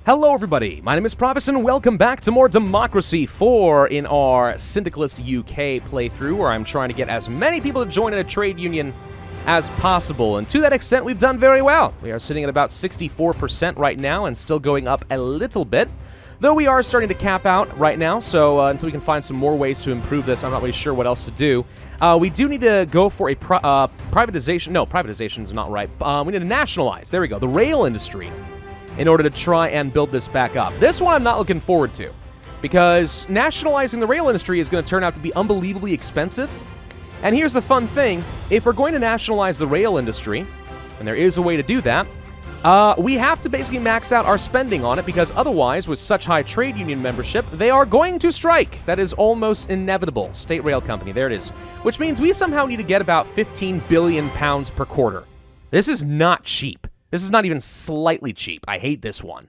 Hello everybody, my name is Pravus and welcome back to more Democracy 4 in our Syndicalist UK playthrough, where I'm trying to get as many people to join in a trade union as possible, and to that extent we've done very well. We are sitting at about 64% right now and still going up a little bit, though we are starting to cap out right now, so until we can find some more ways to improve this, I'm not really sure what else to do. We do need to go for a privatization. No, privatization is not right. We need to nationalize, there we go, the rail industry, in order to try and build this back up. This one I'm not looking forward to, because nationalizing the rail industry is going to turn out to be unbelievably expensive. And here's the fun thing, if we're going to nationalize the rail industry, and there is a way to do that, we have to basically max out our spending on it, because otherwise, with such high trade union membership, they are going to strike. That is almost inevitable. State Rail Company, there it is. Which means we somehow need to get about 15 billion pounds per quarter. This is not cheap. This is not even slightly cheap. I hate this one.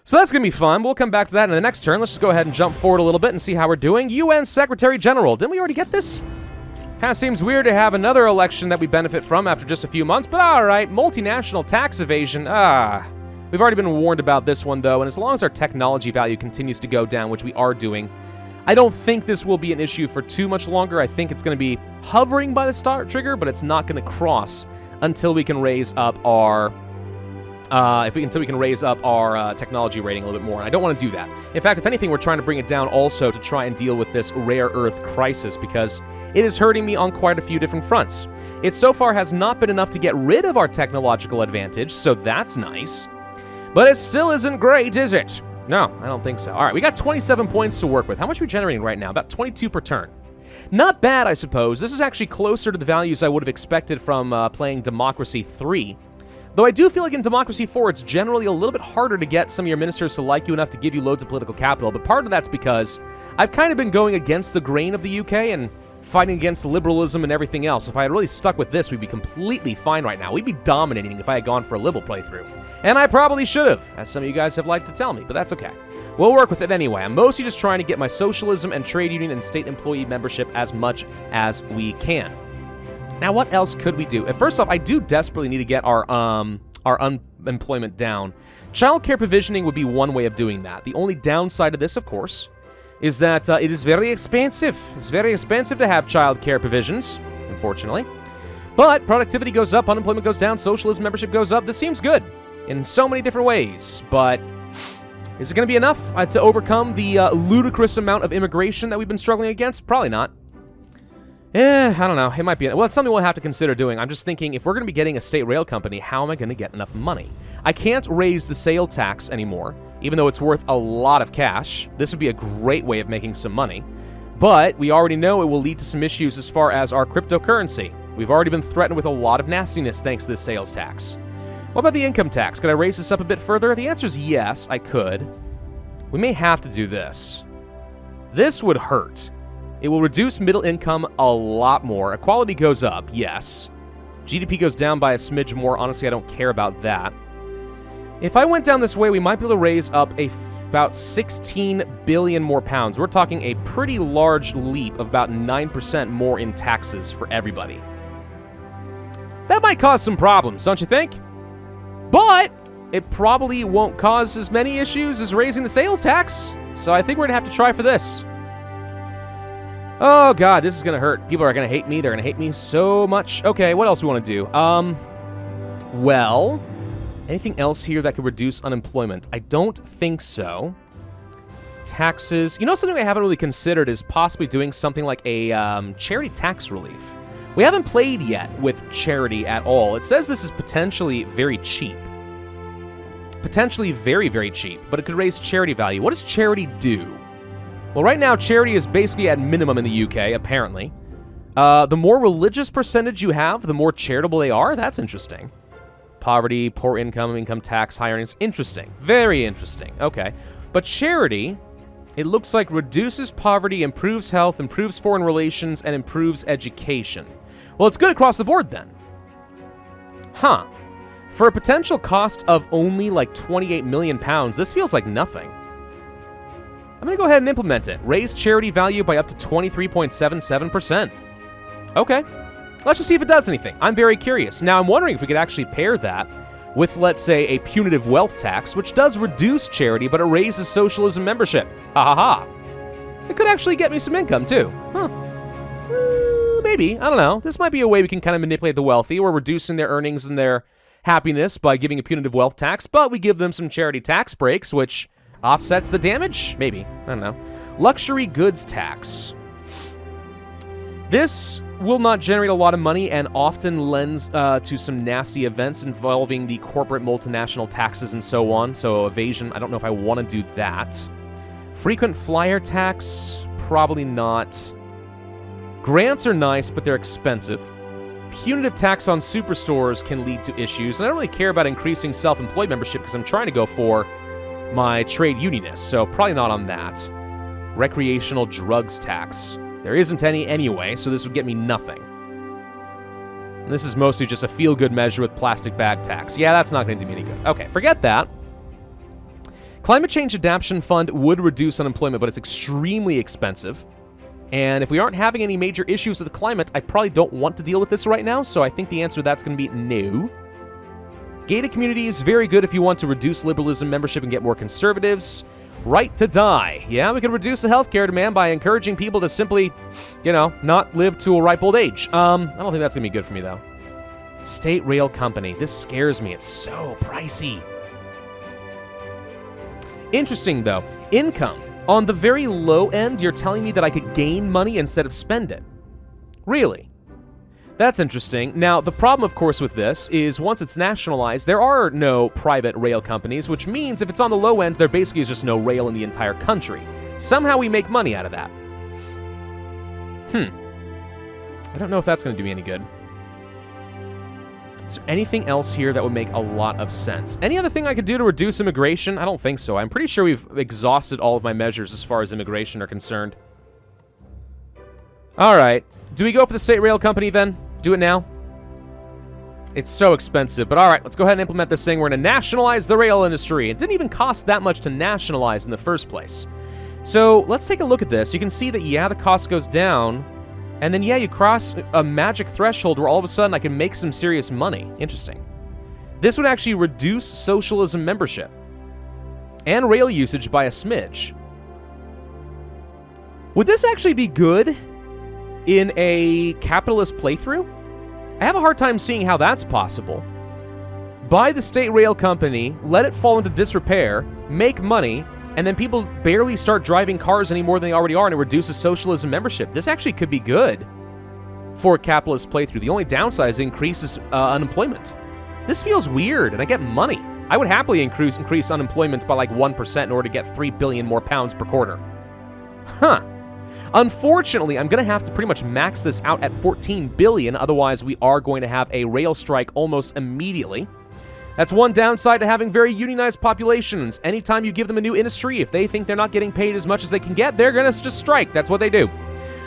So that's going to be fun. We'll come back to that in the next turn. Let's just go ahead and jump forward a little bit and see how we're doing. UN Secretary General. Didn't we already get this? Kind of seems weird to have another election that we benefit from after just a few months, but alright. Multinational tax evasion. We've already been warned about this one, though, and as long as our technology value continues to go down, which we are doing, I don't think this will be an issue for too much longer. I think it's going to be hovering by the start trigger, but it's not going to cross until we can raise up our technology rating a little bit more. And I don't want to do that. In fact, if anything, we're trying to bring it down also to try and deal with this rare earth crisis, because it is hurting me on quite a few different fronts. It so far has not been enough to get rid of our technological advantage, so that's nice. But it still isn't great, is it? No, I don't think so. All right, we got 27 points to work with. How much are we generating right now? About 22 per turn. Not bad, I suppose. This is actually closer to the values I would have expected from playing Democracy 3. Though I do feel like in Democracy 4, it's generally a little bit harder to get some of your ministers to like you enough to give you loads of political capital, but part of that's because I've kind of been going against the grain of the UK and fighting against liberalism and everything else. If I had really stuck with this, we'd be completely fine right now. We'd be dominating if I had gone for a liberal playthrough. And I probably should have, as some of you guys have liked to tell me, but that's okay. We'll work with it anyway. I'm mostly just trying to get my socialism and trade union and state employee membership as much as we can. Now, what else could we do? First off, I do desperately need to get our unemployment down. Childcare provisioning would be one way of doing that. The only downside of this, of course, is that it is very expensive. It's very expensive to have childcare provisions, unfortunately. But productivity goes up, unemployment goes down, socialism membership goes up. This seems good in so many different ways, but is it going to be enough to overcome the ludicrous amount of immigration that we've been struggling against? Probably not. I don't know. It might be. Well, it's something we'll have to consider doing. I'm just thinking, if we're going to be getting a state rail company, how am I going to get enough money? I can't raise the sale tax anymore, even though it's worth a lot of cash. This would be a great way of making some money. But we already know it will lead to some issues as far as our cryptocurrency. We've already been threatened with a lot of nastiness thanks to this sales tax. What about the income tax? Could I raise this up a bit further? The answer is yes, I could. We may have to do this. This would hurt. It will reduce middle income a lot more. Equality goes up, yes. GDP goes down by a smidge more. Honestly, I don't care about that. If I went down this way, we might be able to raise up about 16 billion more pounds. We're talking a pretty large leap of about 9% more in taxes for everybody. That might cause some problems, don't you think? But it probably won't cause as many issues as raising the sales tax. So I think we're going to have to try for this. Oh, God, this is going to hurt. People are going to hate me. They're going to hate me so much. Okay, what else do we want to do? Well, anything else here that could reduce unemployment? I don't think so. Taxes. You know, something I haven't really considered is possibly doing something like a charity tax relief. We haven't played yet with charity at all. It says this is potentially very cheap. Potentially very, very cheap, but it could raise charity value. What does charity do? Well, right now, charity is basically at minimum in the UK, apparently. The more religious percentage you have, the more charitable they are. That's interesting. Poverty, poor income, income tax, high earnings. Interesting. Very interesting. Okay. But charity, it looks like reduces poverty, improves health, improves foreign relations, and improves education. Well, it's good across the board, then. Huh. For a potential cost of only like 28 million pounds, this feels like nothing. I'm going to go ahead and implement it. Raise charity value by up to 23.77%. Okay. Let's just see if it does anything. I'm very curious. Now, I'm wondering if we could actually pair that with, let's say, a punitive wealth tax, which does reduce charity, but it raises socialism membership. Ha ha ha. It could actually get me some income, too. Huh. Maybe. I don't know. This might be a way we can kind of manipulate the wealthy. We're reducing their earnings and their happiness by giving a punitive wealth tax, but we give them some charity tax breaks, which offsets the damage? Maybe. I don't know. Luxury goods tax. This will not generate a lot of money and often lends to some nasty events involving the corporate multinational taxes and so on. So evasion, I don't know if I want to do that. Frequent flyer tax, probably not. Grants are nice, but they're expensive. Punitive tax on superstores can lead to issues, and I don't really care about increasing self-employed membership because I'm trying to go for my trade unionist, so probably not on that. Recreational drugs tax. There isn't any anyway, so this would get me nothing. And this is mostly just a feel-good measure with plastic bag tax. Yeah, that's not going to do me any good. Okay, forget that. Climate Change Adaptation Fund would reduce unemployment, but it's extremely expensive. And if we aren't having any major issues with the climate, I probably don't want to deal with this right now, so I think the answer to that's going to be no. Gated communities, very good if you want to reduce liberalism membership and get more conservatives. Right to die. Yeah, we could reduce the healthcare demand by encouraging people to simply, not live to a ripe old age. I don't think that's going to be good for me, though. State rail company. This scares me. It's so pricey. Interesting, though. Income. On the very low end, you're telling me that I could gain money instead of spend it. Really? That's interesting. Now, the problem, of course, with this is once it's nationalized, there are no private rail companies, which means if it's on the low end, there basically is just no rail in the entire country. Somehow we make money out of that. I don't know if that's going to do me any good. Is there anything else here that would make a lot of sense? Any other thing I could do to reduce immigration? I don't think so. I'm pretty sure we've exhausted all of my measures as far as immigration are concerned. All right. Do we go for the state rail company then? Do it now? It's so expensive, but all right, let's go ahead and implement this thing. We're going to nationalize the rail industry. It didn't even cost that much to nationalize in the first place. So let's take a look at this. You can see that, yeah, the cost goes down. And then, yeah, you cross a magic threshold where all of a sudden I can make some serious money. Interesting. This would actually reduce socialism membership and rail usage by a smidge. Would this actually be good in a capitalist playthrough? I have a hard time seeing how that's possible. Buy the state rail company, let it fall into disrepair, make money, and then people barely start driving cars any more than they already are, and it reduces socialism membership. This actually could be good for a capitalist playthrough. The only downside is it increases unemployment. This feels weird, and I get money. I would happily increase unemployment by like 1% in order to get 3 billion more pounds per quarter. Huh. Unfortunately, I'm going to have to pretty much max this out at 14 billion, otherwise we are going to have a rail strike almost immediately. That's one downside to having very unionized populations. Anytime you give them a new industry, if they think they're not getting paid as much as they can get, they're going to just strike. That's what they do.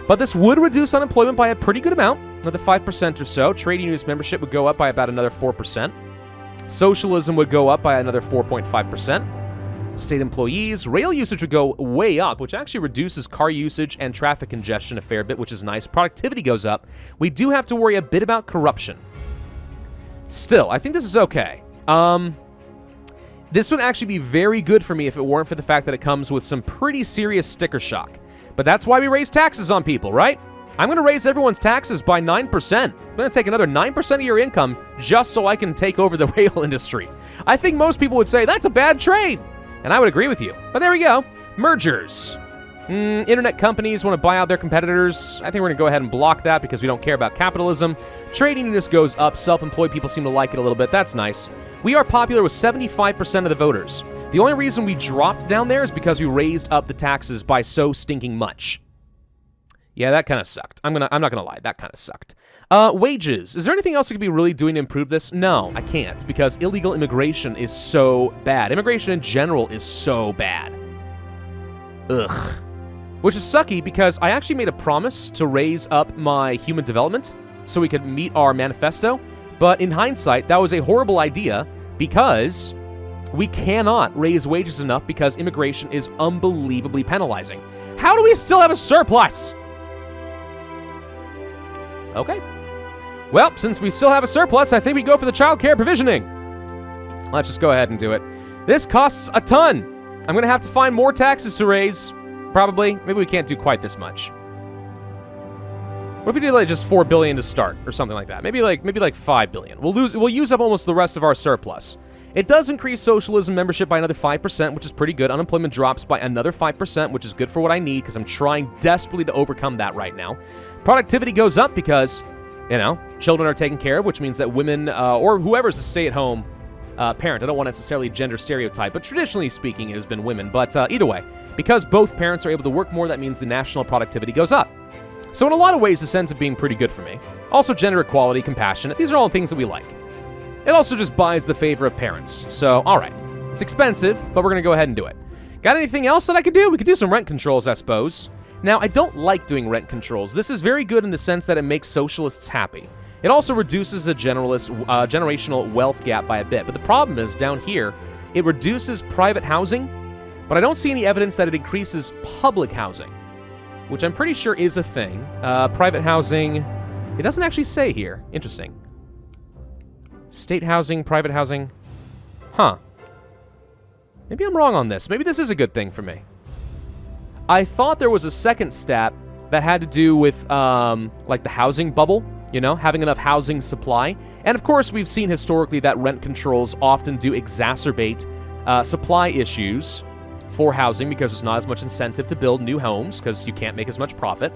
But this would reduce unemployment by a pretty good amount, another 5% or so. Trade unionist membership would go up by about another 4%. Socialism would go up by another 4.5%. State employees, rail usage would go way up, which actually reduces car usage and traffic congestion a fair bit, which is nice. Productivity goes up. We do have to worry a bit about corruption. Still, I think this is okay. This would actually be very good for me if it weren't for the fact that it comes with some pretty serious sticker shock. But that's why we raise taxes on people, right? I'm going to raise everyone's taxes by 9%. I'm going to take another 9% of your income just so I can take over the rail industry. I think most people would say that's a bad trade. And I would agree with you. But there we go. Mergers. Internet companies want to buy out their competitors. I think we're going to go ahead and block that because we don't care about capitalism. Trade unionist goes up. Self-employed people seem to like it a little bit. That's nice. We are popular with 75% of the voters. The only reason we dropped down there is because we raised up the taxes by so stinking much. Yeah, that kind of sucked. I'm not gonna lie. That kind of sucked. Wages. Is there anything else we could be really doing to improve this? No, I can't, because illegal immigration is so bad. Immigration in general is so bad. Ugh. Which is sucky because I actually made a promise to raise up my human development so we could meet our manifesto. But in hindsight, that was a horrible idea because we cannot raise wages enough because immigration is unbelievably penalizing. How do we still have a surplus? Okay. Well, since we still have a surplus, I think we go for the childcare provisioning. Let's just go ahead and do it. This costs a ton. I'm going to have to find more taxes to raise. Probably. Maybe we can't do quite this much. What if we do like just $4 billion to start or something like that? Maybe like $5 billion. We'll use up almost the rest of our surplus. It does increase socialism membership by another 5%, which is pretty good. Unemployment drops by another 5%, which is good for what I need because I'm trying desperately to overcome that right now. Productivity goes up because, you know, children are taken care of, which means that women or whoever's a stay-at-home parent, I don't want necessarily gender stereotype, but traditionally speaking, it has been women. But either way, because both parents are able to work more, that means the national productivity goes up. So in a lot of ways, this ends up being pretty good for me. Also, gender equality, compassionate, these are all things that we like. It also just buys the favor of parents. So, all right. It's expensive, but we're going to go ahead and do it. Got anything else that I could do? We could do some rent controls, I suppose. Now, I don't like doing rent controls. This is very good in the sense that it makes socialists happy. It also reduces the generational wealth gap by a bit. But the problem is, down here, it reduces private housing, but I don't see any evidence that it increases public housing, which I'm pretty sure is a thing. Private housing, it doesn't actually say here. Interesting. State housing, private housing. Huh. Maybe I'm wrong on this. Maybe this is a good thing for me. I thought there was a second stat that had to do with, like the housing bubble, you know, having enough housing supply. And of course, we've seen historically that rent controls often do exacerbate supply issues for housing because there's not as much incentive to build new homes because you can't make as much profit.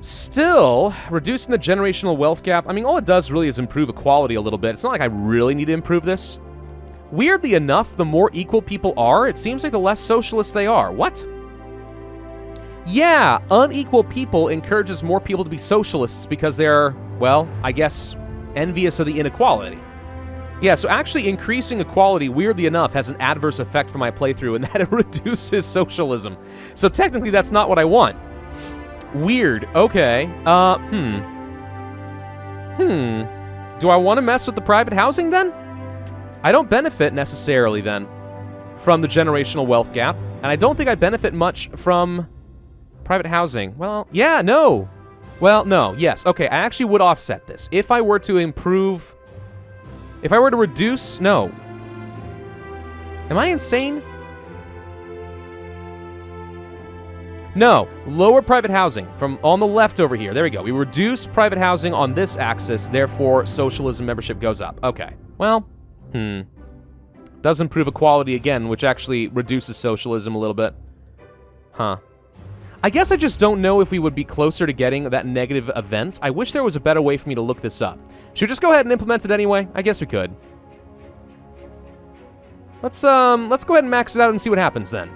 Still, reducing the generational wealth gap, I mean, all it does really is improve equality a little bit. It's not like I really need to improve this. Weirdly enough, the more equal people are, it seems like the less socialist they are. What? Yeah, unequal people encourages more people to be socialists because they're, well, I guess, envious of the inequality. Yeah, so actually increasing equality, weirdly enough, has an adverse effect for my playthrough in that it reduces socialism. So technically, that's not what I want. Weird. Okay. Do I want to mess with the private housing then? I don't benefit necessarily then from the generational wealth gap, and I don't think I benefit much from private housing. Well, yeah, no. Well, no, yes. Okay, I actually would offset this. If I were to improve... If I were to reduce... No. Am I insane? No, lower private housing from on the left over here. There we go. We reduce private housing on this axis, therefore socialism membership goes up. Okay, well, does improve equality again, which actually reduces socialism a little bit. Huh. I guess I just don't know if we would be closer to getting that negative event. I wish there was a better way for me to look this up. Should we just go ahead and implement it anyway? I guess we could. Let's go ahead and max it out and see what happens then.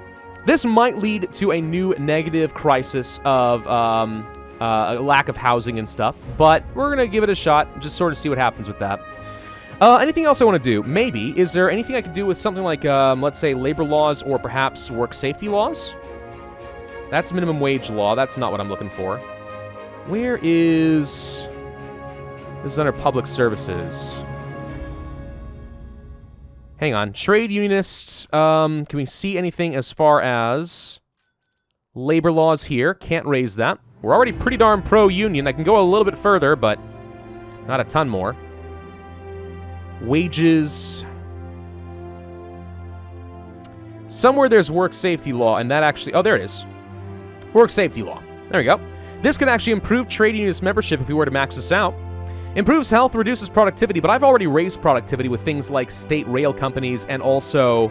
This might lead to a new negative crisis of a lack of housing and stuff, but we're going to give it a shot, just sort of see what happens with that. Anything else I want to do? Maybe. Is there anything I could do with something like, let's say, labor laws or perhaps work safety laws? That's minimum wage law. That's not what I'm looking for. Where is... This is under public services. Hang on. Trade unionists, can we see anything as far as labor laws here? Can't raise that. We're already pretty darn pro-union. I can go a little bit further, but not a ton more. Wages. Somewhere there's work safety law, and that actually... Oh, there it is. Work safety law. There we go. This could actually improve trade unionist membership if we were to max this out. Improves health, reduces productivity, but I've already raised productivity with things like state rail companies and also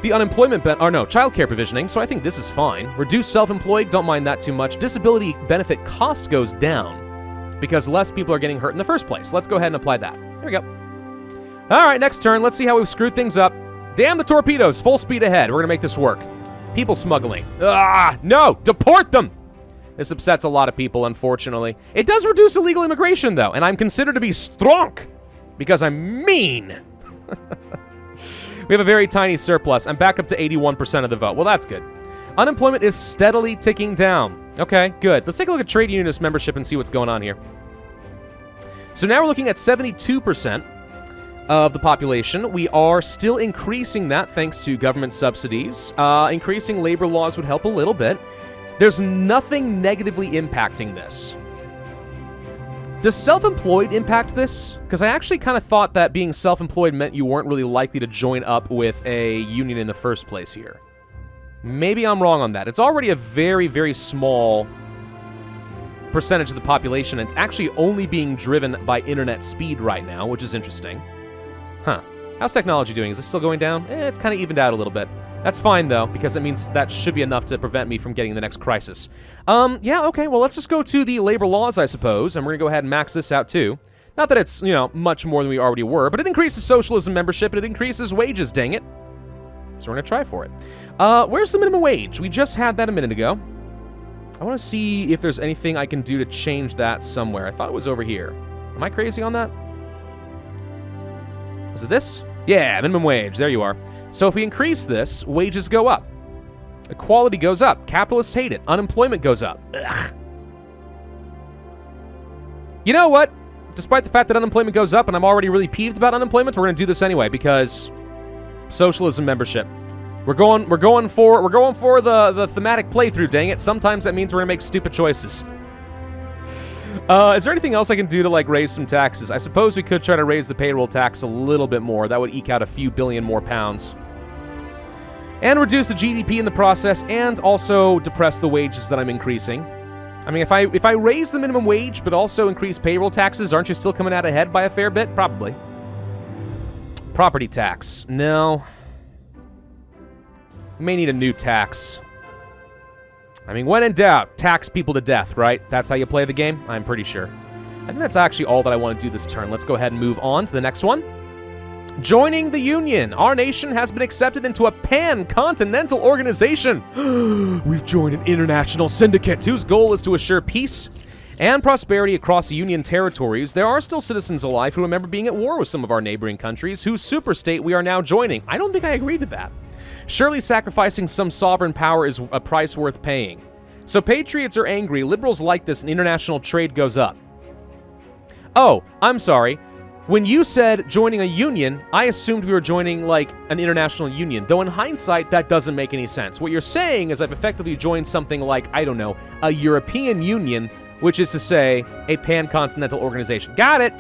the unemployment childcare provisioning, so I think this is fine. Reduce self-employed, don't mind that too much. Disability benefit cost goes down because less people are getting hurt in the first place. Let's go ahead and apply that. There we go. All right, next turn. Let's see how we've screwed things up. Damn the torpedoes. Full speed ahead. We're going to make this work. People smuggling. No! Deport them! This upsets a lot of people, unfortunately. It does reduce illegal immigration, though, and I'm considered to be strong because I'm mean. We have a very tiny surplus. I'm back up to 81% of the vote. Well, that's good. Unemployment is steadily ticking down. Okay, good. Let's take a look at trade unionist membership and see what's going on here. So now we're looking at 72% of the population. We are still increasing that thanks to government subsidies. Increasing labor laws would help a little bit. There's nothing negatively impacting this. Does self-employed impact this? Because I actually kind of thought that being self-employed meant you weren't really likely to join up with a union in the first place here. Maybe I'm wrong on that. It's already a very, very small percentage of the population, and it's actually only being driven by internet speed right now, which is interesting. Huh. How's technology doing? Is it still going down? It's kind of evened out a little bit. That's fine, though, because it means that should be enough to prevent me from getting the next crisis. Yeah, okay, well, let's just go to the labor laws, I suppose, and we're going to go ahead and max this out, too. Not that it's, you know, much more than we already were, but it increases socialism membership, and it increases wages, dang it. So we're going to try for it. Where's the minimum wage? We just had that a minute ago. I want to see if there's anything I can do to change that somewhere. I thought it was over here. Am I crazy on that? Is it this? Yeah, minimum wage. There you are. So if we increase this, wages go up. Equality goes up. Capitalists hate it. Unemployment goes up. Ugh. You know what? Despite the fact that unemployment goes up and I'm already really peeved about unemployment, we're going to do this anyway because socialism membership. We're going for the thematic playthrough, dang it. Sometimes that means we're going to make stupid choices. Is there anything else I can do to, like, raise some taxes? I suppose we could try to raise the payroll tax a little bit more. That would eke out a few billion more pounds. And reduce the GDP in the process, and also depress the wages that I'm increasing. I mean, if I raise the minimum wage, but also increase payroll taxes, aren't you still coming out ahead by a fair bit? Probably. Property tax. No. We may need a new tax. I mean, when in doubt, tax people to death, right? That's how you play the game? I'm pretty sure. I think that's actually all that I want to do this turn. Let's go ahead and move on to the next one. Joining the Union. Our nation has been accepted into a pan-continental organization. We've joined an international syndicate whose goal is to assure peace and prosperity across the Union territories. There are still citizens alive who remember being at war with some of our neighboring countries, whose superstate we are now joining. I don't think I agree to that. Surely sacrificing some sovereign power is a price worth paying. So patriots are angry, liberals like this, and international trade goes up. Oh, I'm sorry. When you said joining a union, I assumed we were joining, like, an international union. Though in hindsight, that doesn't make any sense. What you're saying is I've effectively joined something like, I don't know, a European Union, which is to say, a pan-continental organization. Got it!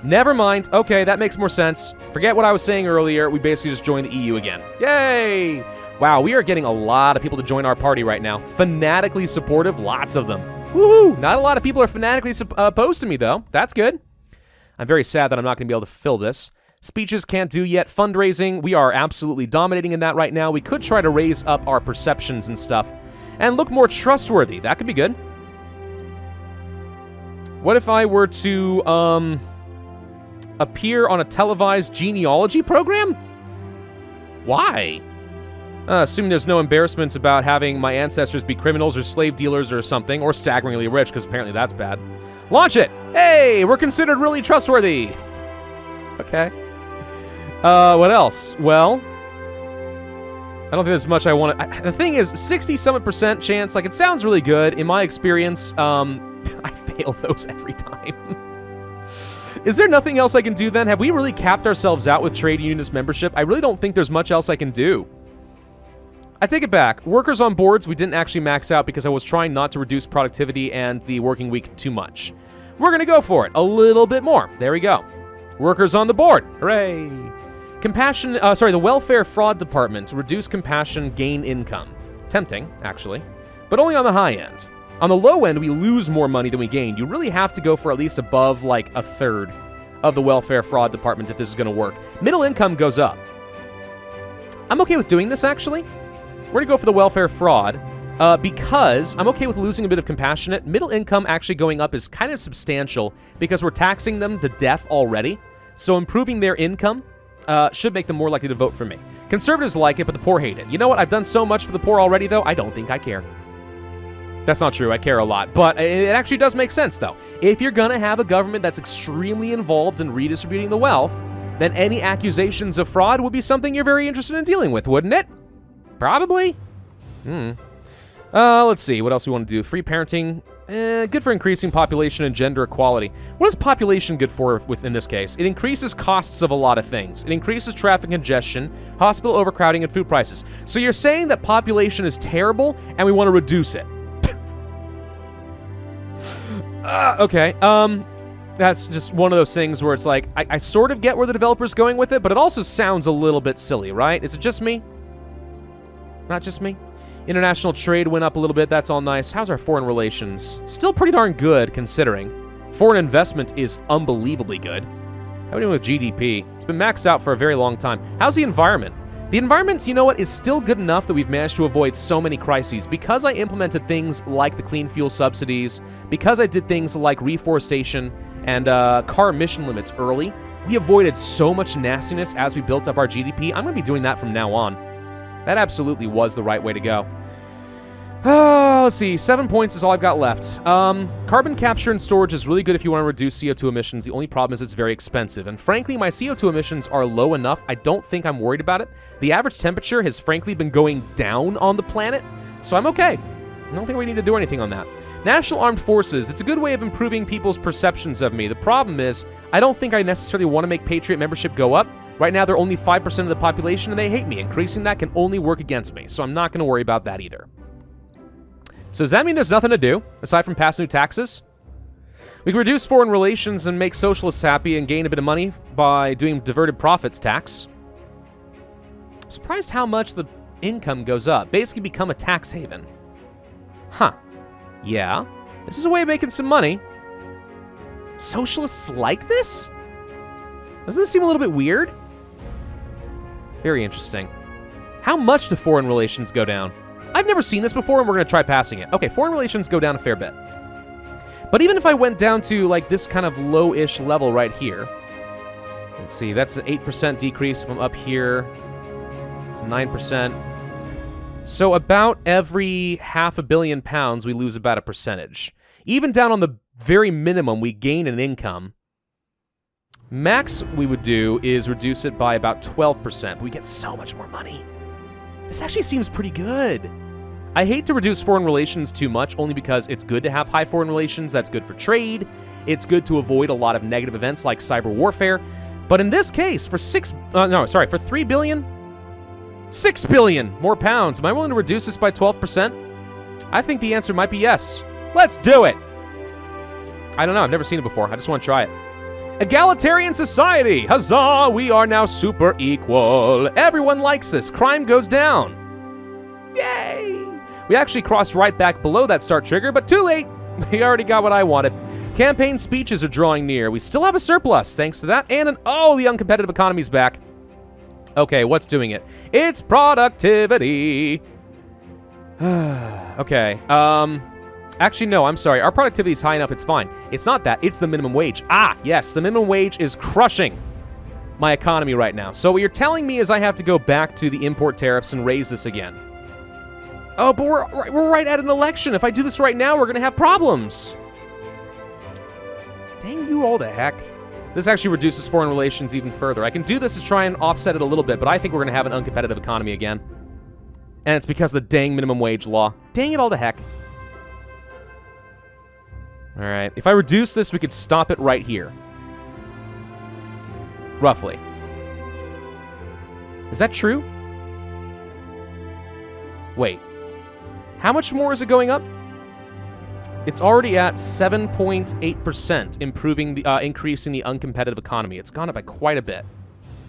Never mind. Okay, that makes more sense. Forget what I was saying earlier. We basically just joined the EU again. Yay! Wow, we are getting a lot of people to join our party right now. Fanatically supportive, lots of them. Woohoo! Not a lot of people are fanatically opposed to me, though. That's good. I'm very sad that I'm not going to be able to fill this. Speeches can't do yet. Fundraising, we are absolutely dominating in that right now. We could try to raise up our perceptions and stuff and look more trustworthy. That could be good. What if I were to, appear on a televised genealogy program? Why? Assuming there's no embarrassments about having my ancestors be criminals or slave dealers or something, or staggeringly rich, because apparently that's bad. Launch it! Hey, we're considered really trustworthy! Okay. What else? Well, I don't think there's much I want to... The thing is, 60-something% chance, like, it sounds really good. In my experience, I fail those every time. Is there nothing else I can do then? Have we really capped ourselves out with trade unionist membership? I really don't think there's much else I can do. I take it back. Workers on boards, we didn't actually max out because I was trying not to reduce productivity and the working week too much. We're going to go for it. A little bit more. There we go. Workers on the board. Hooray. The welfare fraud department. Reduce compassion, gain income. Tempting, actually. But only on the high end. On the low end, we lose more money than we gain. You really have to go for at least above, like, a third of the welfare fraud department if this is going to work. Middle income goes up. I'm okay with doing this, actually. We're going to go for the welfare fraud because I'm okay with losing a bit of compassionate. Middle income actually going up is kind of substantial because we're taxing them to death already. So improving their income should make them more likely to vote for me. Conservatives like it, but the poor hate it. You know what? I've done so much for the poor already, though. I don't think I care. That's not true. I care a lot. But it actually does make sense, though. If you're going to have a government that's extremely involved in redistributing the wealth, then any accusations of fraud would be something you're very interested in dealing with, wouldn't it? Probably. Let's see. What else we want to do? Free parenting. Good for increasing population and gender equality. What is population good for in this case? It increases costs of a lot of things. It increases traffic congestion, hospital overcrowding, and food prices. So you're saying that population is terrible and we want to reduce it. Okay. That's just one of those things where it's like, I sort of get where the developer's going with it, but it also sounds a little bit silly, right? Is it just me? Not just me? International trade went up a little bit. That's all nice. How's our foreign relations? Still pretty darn good, considering. Foreign investment is unbelievably good. How are we doing with GDP? It's been maxed out for a very long time. How's the environment? The environment, you know what, is still good enough that we've managed to avoid so many crises. Because I implemented things like the clean fuel subsidies, because I did things like reforestation and car emission limits early, we avoided so much nastiness as we built up our GDP. I'm going to be doing that from now on. That absolutely was the right way to go. Let's see. 7 points is all I've got left. Carbon capture and storage is really good if you want to reduce CO2 emissions. The only problem is it's very expensive. And frankly, my CO2 emissions are low enough. I don't think I'm worried about it. The average temperature has frankly been going down on the planet, so I'm okay. I don't think we need to do anything on that. National Armed Forces. It's a good way of improving people's perceptions of me. The problem is, I don't think I necessarily want to make Patriot membership go up. Right now, they're only 5% of the population, and they hate me. Increasing that can only work against me, so I'm not going to worry about that either. So does that mean there's nothing to do, aside from pass new taxes? We can reduce foreign relations and make socialists happy and gain a bit of money by doing diverted profits tax. I'm surprised how much the income goes up. Basically become a tax haven. Huh. Yeah. This is a way of making some money. Socialists like this? Doesn't this seem a little bit weird? Very interesting. How much do foreign relations go down? I've never seen this before, and we're going to try passing it. Okay, foreign relations go down a fair bit. But even if I went down to, like, this kind of low-ish level right here, let's see, that's an 8% decrease. If I'm up here, it's 9%. So about every £500 million, we lose about a percentage. Even down on the very minimum, we gain an income. Max we would do is reduce it by about 12%. We get so much more money. This actually seems pretty good. I hate to reduce foreign relations too much, only because it's good to have high foreign relations. That's good for trade. It's good to avoid a lot of negative events like cyber warfare. But in this case, for for 3 billion, 6 billion more pounds, am I willing to reduce this by 12%? I think the answer might be yes. Let's do it. I don't know. I've never seen it before. I just want to try it. Egalitarian society. Huzzah! We are now super equal. Everyone likes this. Crime goes down. Yay! We actually crossed right back below that start trigger, but too late. We already got what I wanted. Campaign speeches are drawing near. We still have a surplus, thanks to that. And the uncompetitive economy's back. Okay, what's doing it? It's productivity. Okay, actually, no, I'm sorry. Our productivity is high enough, it's fine. It's not that, it's the minimum wage. Ah, yes, the minimum wage is crushing my economy right now. So what you're telling me is I have to go back to the import tariffs and raise this again. Oh, but we're right at an election. If I do this right now, we're going to have problems. Dang you all the heck. This actually reduces foreign relations even further. I can do this to try and offset it a little bit, but I think we're going to have an uncompetitive economy again. And it's because of the dang minimum wage law. Dang it all the heck. All right. If I reduce this, we could stop it right here. Roughly. Is that true? Wait. How much more is it going up? It's already at 7.8%, increasing the uncompetitive economy. It's gone up by quite a bit.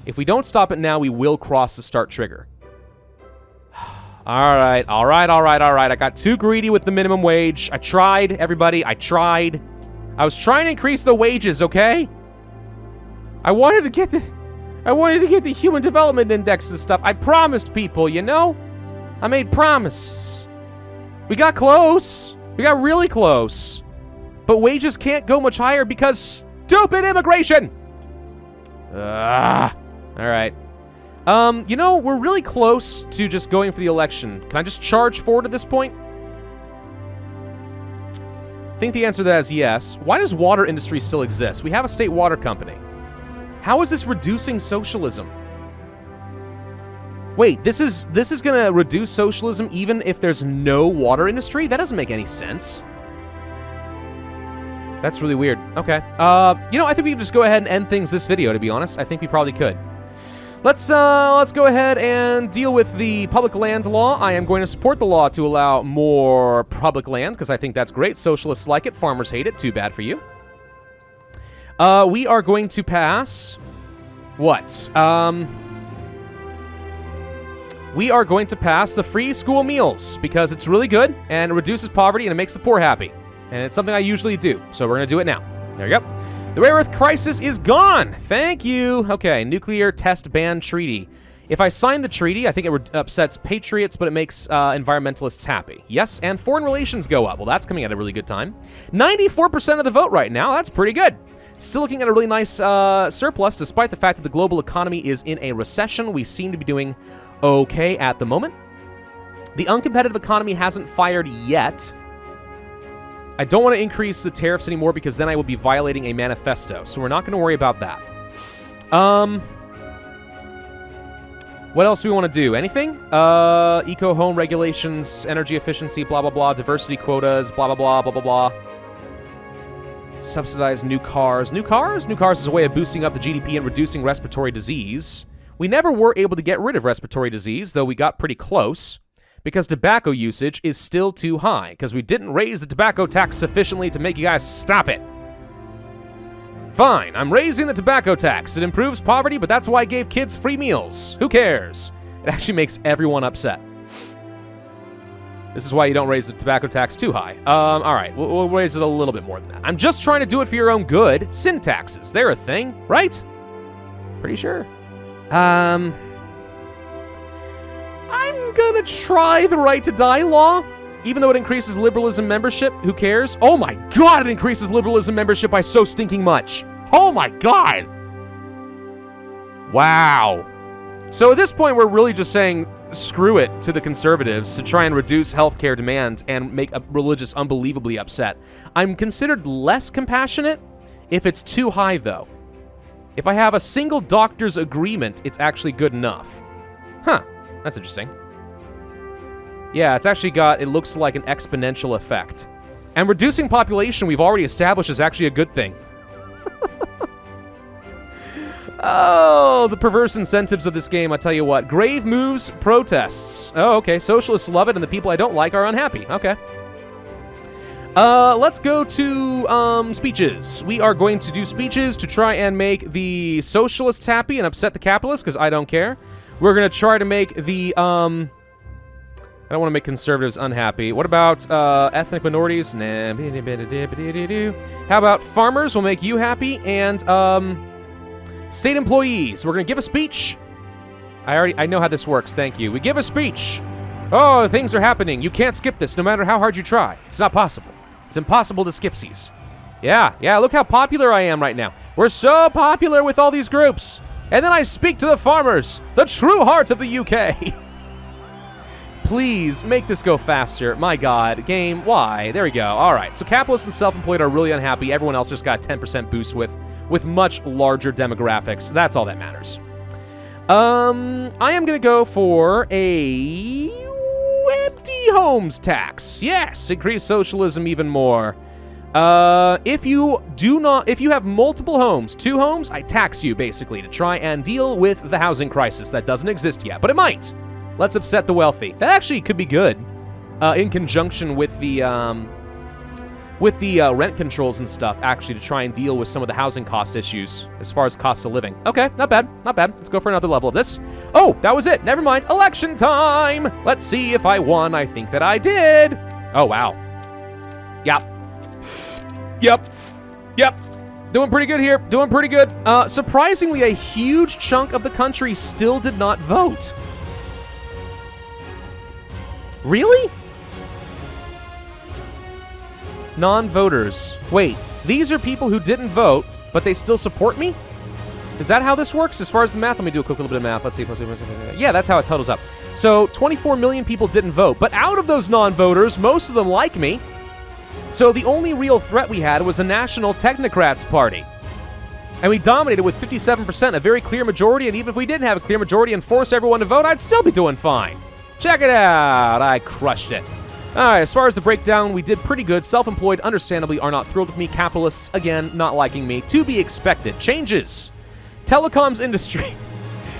If we don't stop it now, we will cross the start trigger. All right. I got too greedy with the minimum wage. I tried, everybody. I tried. I was trying to increase the wages, okay? I wanted to get the Human Development Index and stuff. I promised people, you know? I made promises. We got close. We got really close. But wages can't go much higher because stupid immigration. All right. You know, we're really close to just going for the election. Can I just charge forward at this point? I think the answer to that is yes. Why does water industry still exist? We have a state water company. How is this reducing socialism? Wait, this is going to reduce socialism even if there's no water industry? That doesn't make any sense. That's really weird. Okay. You know, I think we can just go ahead and end things this video, to be honest. I think we probably could. Let's go ahead and deal with the public land law. I am going to support the law to allow more public land because I think that's great. Socialists like it. Farmers hate it. Too bad for you. We are going to pass... What? We are going to pass the free school meals because it's really good and it reduces poverty and it makes the poor happy. And it's something I usually do, so we're going to do it now. There you go. The rare earth crisis is gone. Thank you. Okay, nuclear test ban treaty. If I sign the treaty, I think it upsets patriots, but it makes environmentalists happy. Yes, and foreign relations go up. Well, that's coming at a really good time. 94% of the vote right now. That's pretty good. Still looking at a really nice surplus, despite the fact that the global economy is in a recession. We seem to be doing okay at the moment. The uncompetitive economy hasn't fired yet. I don't want to increase the tariffs anymore because then I will be violating a manifesto, so we're not going to worry about that. What else do we want to do? Anything? Eco-home regulations, energy efficiency, blah, blah, blah, diversity quotas, blah, blah, blah, blah, blah, blah. Subsidize new cars. New cars? New cars is a way of boosting up the GDP and reducing respiratory disease. We never were able to get rid of respiratory disease, though we got pretty close, because tobacco usage is still too high, because we didn't raise the tobacco tax sufficiently to make you guys stop it. Fine, I'm raising the tobacco tax. It improves poverty, but that's why I gave kids free meals. Who cares? It actually makes everyone upset. This is why you don't raise the tobacco tax too high. All right, we'll raise it a little bit more than that. I'm just trying to do it for your own good. Sin taxes, they're a thing, right? Pretty sure. I'm gonna try the right to die law, even though it increases liberalism membership. Who cares? Oh my god, it increases liberalism membership by so stinking much. Oh my god. Wow. So at this point, we're really just saying screw it to the conservatives to try and reduce healthcare demand and make a religious unbelievably upset. I'm considered less compassionate if it's too high, though. If I have a single doctor's agreement, it's actually good enough. Huh, that's interesting. Yeah, it's actually got, it looks like an exponential effect. And reducing population we've already established is actually a good thing. Oh, the perverse incentives of this game, I tell you what. Grave moves, protests. Oh, okay, socialists love it and the people I don't like are unhappy. Okay. Let's go to speeches. We are going to do speeches to try and make the socialists happy and upset the capitalists, because I don't care. We're going to try to make the, I don't want to make conservatives unhappy. What about ethnic minorities? Nah. How about farmers? We'll make you happy. And state employees. We're going to give a speech. I know how this works. Thank you. We give a speech. Oh, things are happening. You can't skip this no matter how hard you try. It's not possible. It's impossible to skipsies. Yeah, look how popular I am right now. We're so popular with all these groups. And then I speak to the farmers, the true heart of the UK. Please, make this go faster. My god, game, why? There we go. All right, so capitalists and self-employed are really unhappy. Everyone else just got a 10% boost with much larger demographics. That's all that matters. I am going to go for a empty homes tax. Yes, increase socialism even more. If you have multiple homes, 2 homes, I tax you basically to try and deal with the housing crisis that doesn't exist yet, but it might. Let's upset the wealthy. That actually could be good, in conjunction with the rent controls and stuff, actually, to try and deal with some of the housing cost issues as far as cost of living. Okay, not bad, not bad. Let's go for another level of this. Oh, that was it. Never mind. Election time. Let's see if I won. I think that I did. Oh, wow. Yep. Doing pretty good here. Doing pretty good. Surprisingly, a huge chunk of the country still did not vote. Really? Non-voters. Wait, these are people who didn't vote, but they still support me? Is that how this works? As far as the math, let me do a quick little bit of math. Let's see. Yeah, that's how it totals up. So 24 million people didn't vote, but out of those non-voters, most of them like me. So the only real threat we had was the National Technocrats Party. And we dominated with 57%, a very clear majority, and even if we didn't have a clear majority and force everyone to vote, I'd still be doing fine. Check it out. I crushed it. All right, as far as the breakdown, we did pretty good. Self-employed, understandably, are not thrilled with me. Capitalists, again, not liking me. To be expected. Changes. Telecoms industry.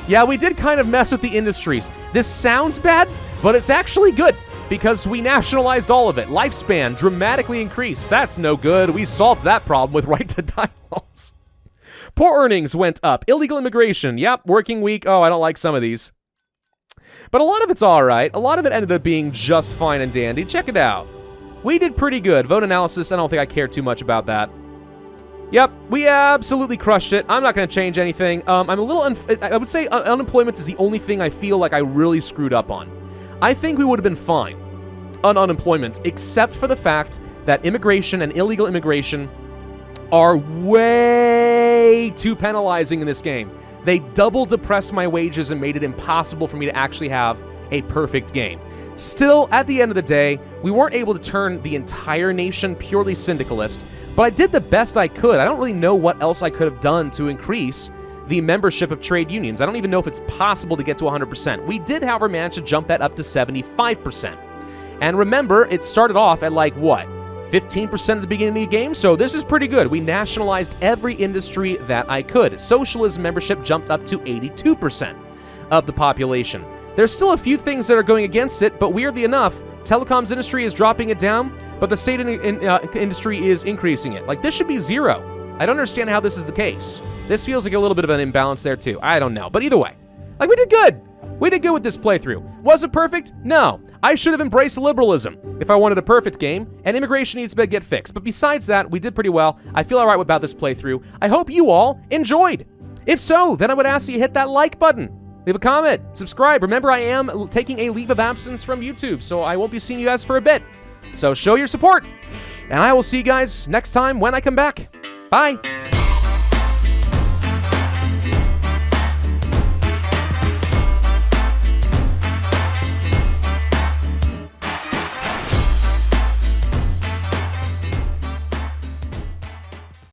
Yeah, we did kind of mess with the industries. This sounds bad, but it's actually good because we nationalized all of it. Lifespan dramatically increased. That's no good. We solved that problem with right-to-die laws. Poor earnings went up. Illegal immigration. Yep, working week. Oh, I don't like some of these. But a lot of it's all right. A lot of it ended up being just fine and dandy. Check it out. We did pretty good. Vote analysis, I don't think I care too much about that. Yep, we absolutely crushed it. I'm not going to change anything. I'm a little... I would say unemployment is the only thing I feel like I really screwed up on. I think we would have been fine on unemployment, except for the fact that immigration and illegal immigration are way too penalizing in this game. They double depressed my wages and made it impossible for me to actually have a perfect game. Still, at the end of the day, we weren't able to turn the entire nation purely syndicalist, but I did the best I could. I don't really know what else I could have done to increase the membership of trade unions. I don't even know if it's possible to get to 100%. We did, however, manage to jump that up to 75%. And remember, it started off at like, what, 15% at the beginning of the game? So this is pretty good. We nationalized every industry that I could. Socialism membership jumped up to 82% of the population. There's still a few things that are going against it, but weirdly enough, telecoms industry is dropping it down, but the state industry is increasing it. Like, this should be 0. I don't understand how this is the case. This feels like a little bit of an imbalance there, too. I don't know. But either way, like, we did good. We did good with this playthrough. Was it perfect? No. I should have embraced liberalism if I wanted a perfect game, and immigration needs to get fixed. But besides that, we did pretty well. I feel all right about this playthrough. I hope you all enjoyed. If so, then I would ask that you hit that like button. Leave a comment, subscribe. Remember, I am taking a leave of absence from YouTube, so I won't be seeing you guys for a bit. So show your support, and I will see you guys next time when I come back. Bye.